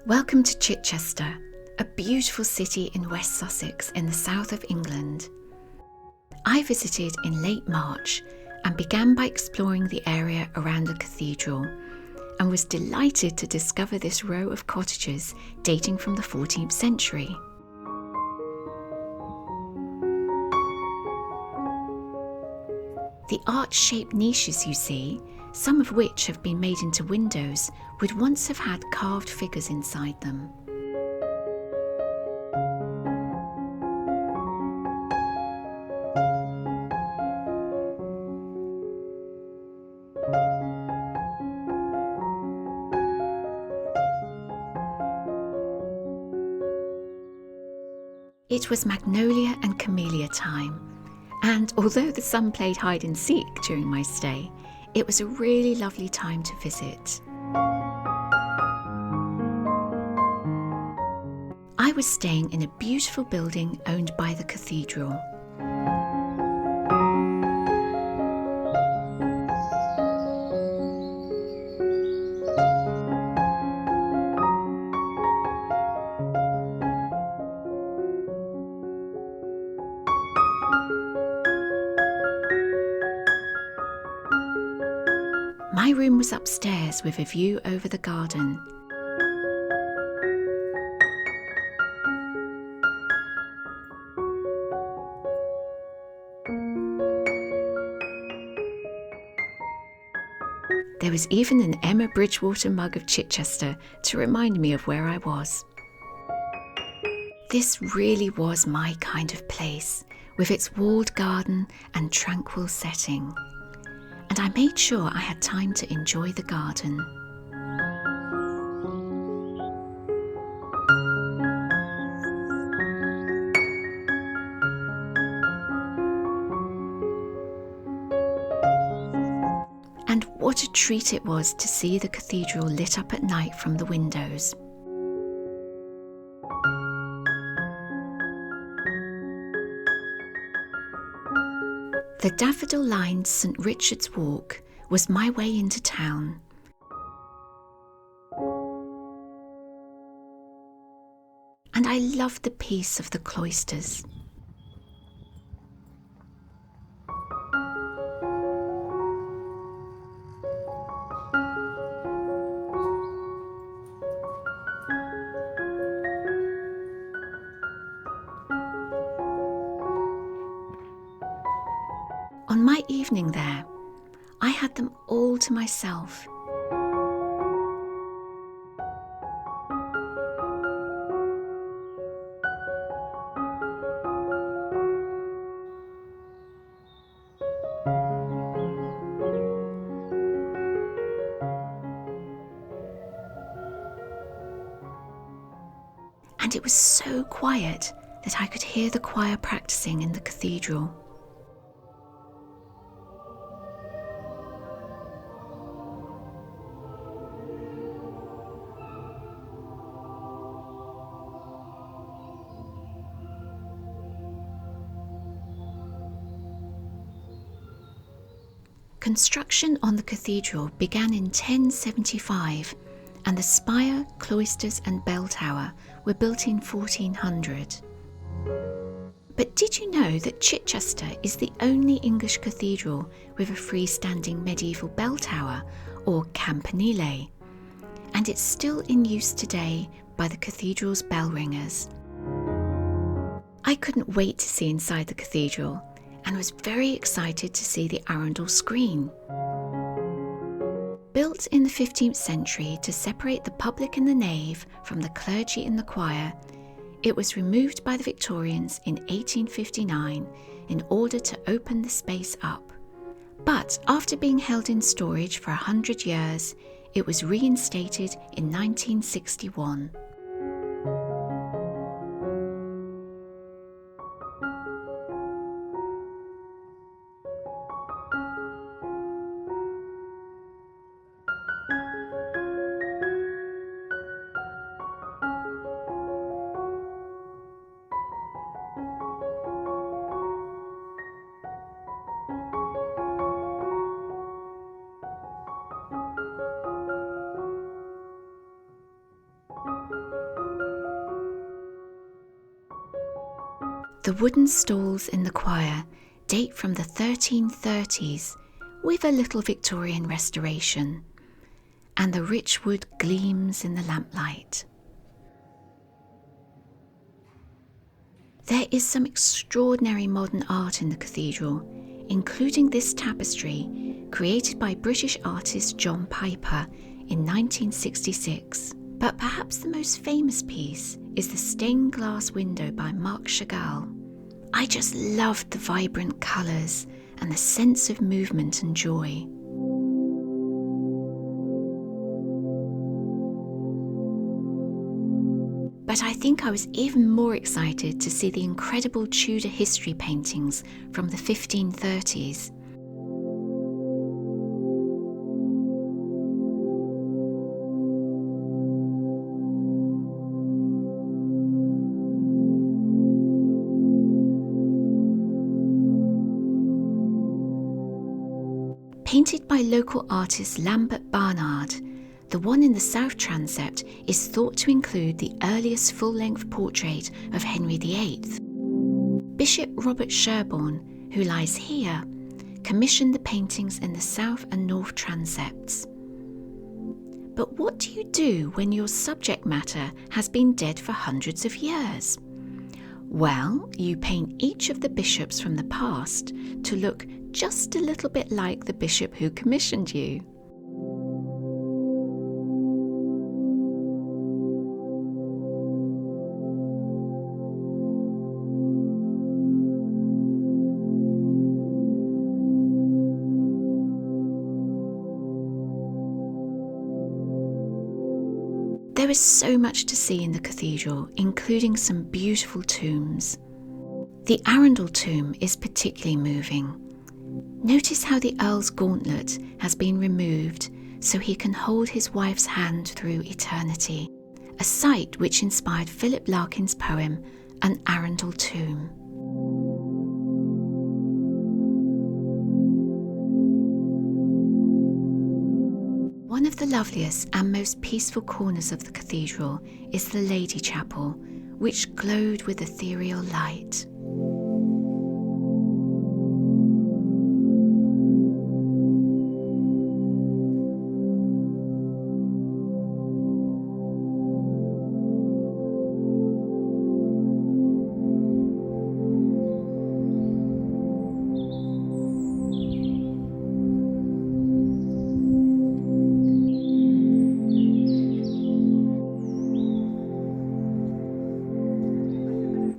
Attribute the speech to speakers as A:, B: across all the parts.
A: Welcome to Chichester, a beautiful city in West Sussex in the south of England. I visited in late March and began by exploring the area around the cathedral and was delighted to discover this row of cottages dating from the 14th century. The arch-shaped niches you see, some of which have been made into windows, would once have had carved figures inside them. It was magnolia and camellia time, and although the sun played hide and seek during my stay, it was a really lovely time to visit. I was staying in a beautiful building owned by the Cathedral. My room was upstairs with a view over the garden. There was even an Emma Bridgewater mug of Chichester to remind me of where I was. This really was my kind of place, with its walled garden and tranquil setting. And I made sure I had time to enjoy the garden. And what a treat it was to see the cathedral lit up at night from the windows. The daffodil-lined St. Richard's Walk was my way into town. And I loved the peace of the cloisters. On my evening there, I had them all to myself. And it was so quiet that I could hear the choir practicing in the cathedral. Construction on the cathedral began in 1075, and the spire, cloisters and bell tower were built in 1400. But did you know that Chichester is the only English cathedral with a freestanding medieval bell tower, or campanile, and it's still in use today by the cathedral's bell ringers? I couldn't wait to see inside the cathedral, and was very excited to see the Arundel screen. Built in the 15th century to separate the public in the nave from the clergy in the choir, it was removed by the Victorians in 1859 in order to open the space up. But after being held in storage for 100 years, it was reinstated in 1961. The wooden stalls in the choir date from the 1330s with a little Victorian restoration, and the rich wood gleams in the lamplight. There is some extraordinary modern art in the cathedral, including this tapestry created by British artist John Piper in 1966. But perhaps the most famous piece is the stained glass window by Marc Chagall. I just loved the vibrant colours and the sense of movement and joy. But I think I was even more excited to see the incredible Tudor history paintings from the 1530s. Painted by local artist Lambert Barnard, the one in the south transept is thought to include the earliest full-length portrait of Henry VIII. Bishop Robert Sherborne, who lies here, commissioned the paintings in the south and north transepts. But what do you do when your subject matter has been dead for hundreds of years? Well, you paint each of the bishops from the past to look just a little bit like the bishop who commissioned you. There is so much to see in the cathedral, including some beautiful tombs. The Arundel tomb is particularly moving. Notice how the Earl's gauntlet has been removed so he can hold his wife's hand through eternity, a sight which inspired Philip Larkin's poem, An Arundel Tomb. One of the loveliest and most peaceful corners of the cathedral is the Lady Chapel, which glowed with ethereal light.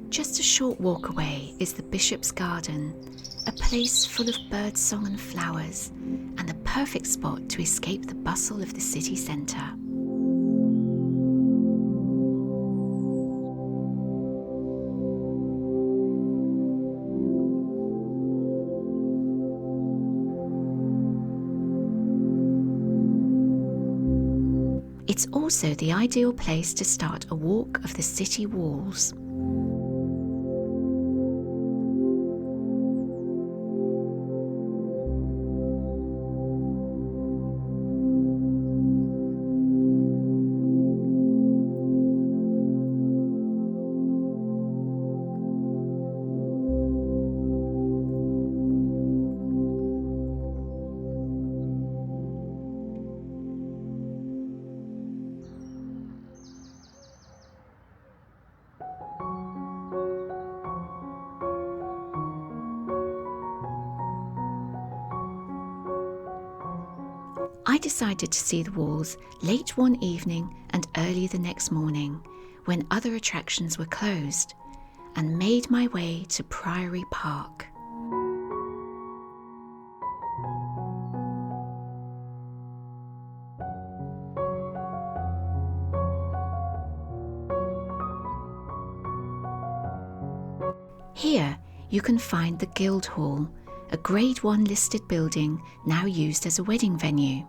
A: Just a short walk away is the Bishop's Garden, a place full of birdsong and flowers, and the perfect spot to escape the bustle of the city centre. It's also the ideal place to start a walk of the city walls. I decided to see the walls late one evening and early the next morning, when other attractions were closed, and made my way to Priory Park. Here you can find the Guildhall, a Grade 1 listed building now used as a wedding venue.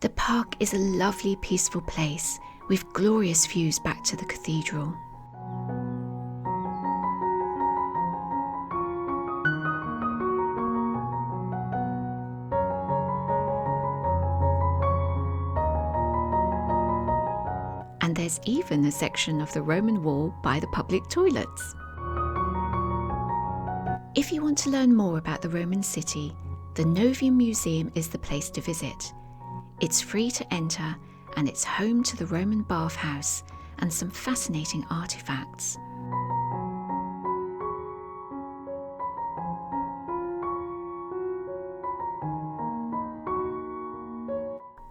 A: The park is a lovely, peaceful place with glorious views back to the cathedral. And there's even a section of the Roman wall by the public toilets. If you want to learn more about the Roman city, the Novium Museum is the place to visit. It's free to enter and it's home to the Roman bathhouse and some fascinating artifacts.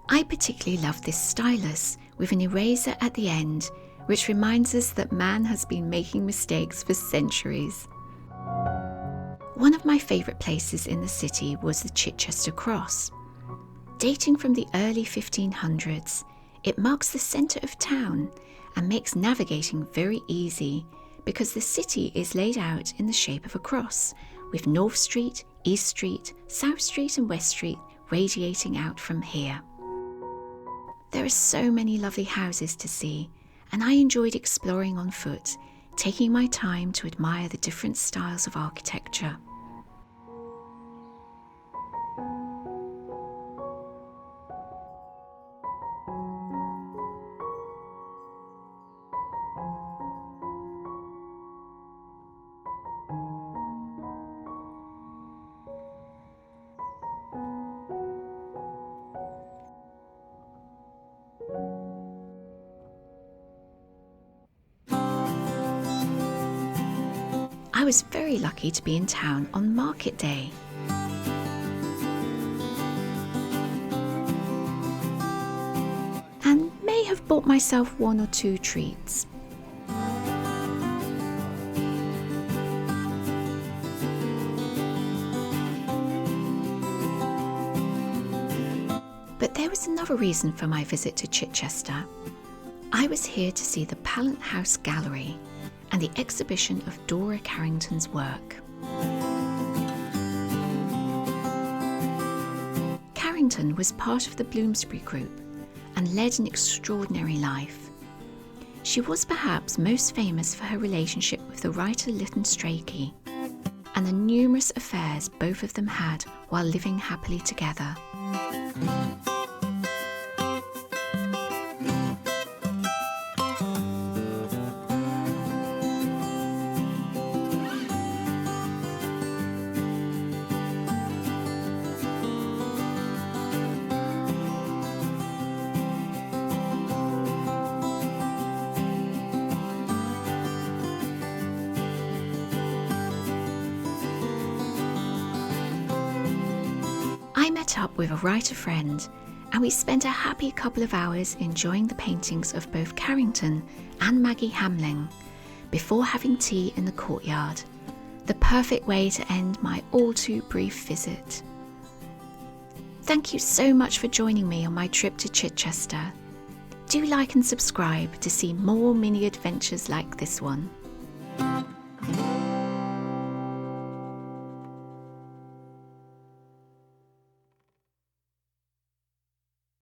A: I particularly love this stylus with an eraser at the end, which reminds us that man has been making mistakes for centuries. One of my favourite places in the city was the Chichester Cross. Dating from the early 1500s, it marks the centre of town and makes navigating very easy because the city is laid out in the shape of a cross, with North Street, East Street, South Street and West Street radiating out from here. There are so many lovely houses to see, and I enjoyed exploring on foot, taking my time to admire the different styles of architecture. I was very lucky to be in town on market day. And may have bought myself one or two treats. But there was another reason for my visit to Chichester. I was here to see the Pallant House Gallery and the exhibition of Dora Carrington's work. Carrington was part of the Bloomsbury Group and led an extraordinary life. She was perhaps most famous for her relationship with the writer Lytton Strachey and the numerous affairs both of them had while living happily together. I met up with a writer friend and we spent a happy couple of hours enjoying the paintings of both Carrington and Maggie Hamling before having tea in the courtyard, the perfect way to end my all too brief visit. Thank you so much for joining me on my trip to Chichester. Do like and subscribe to see more mini adventures like this one.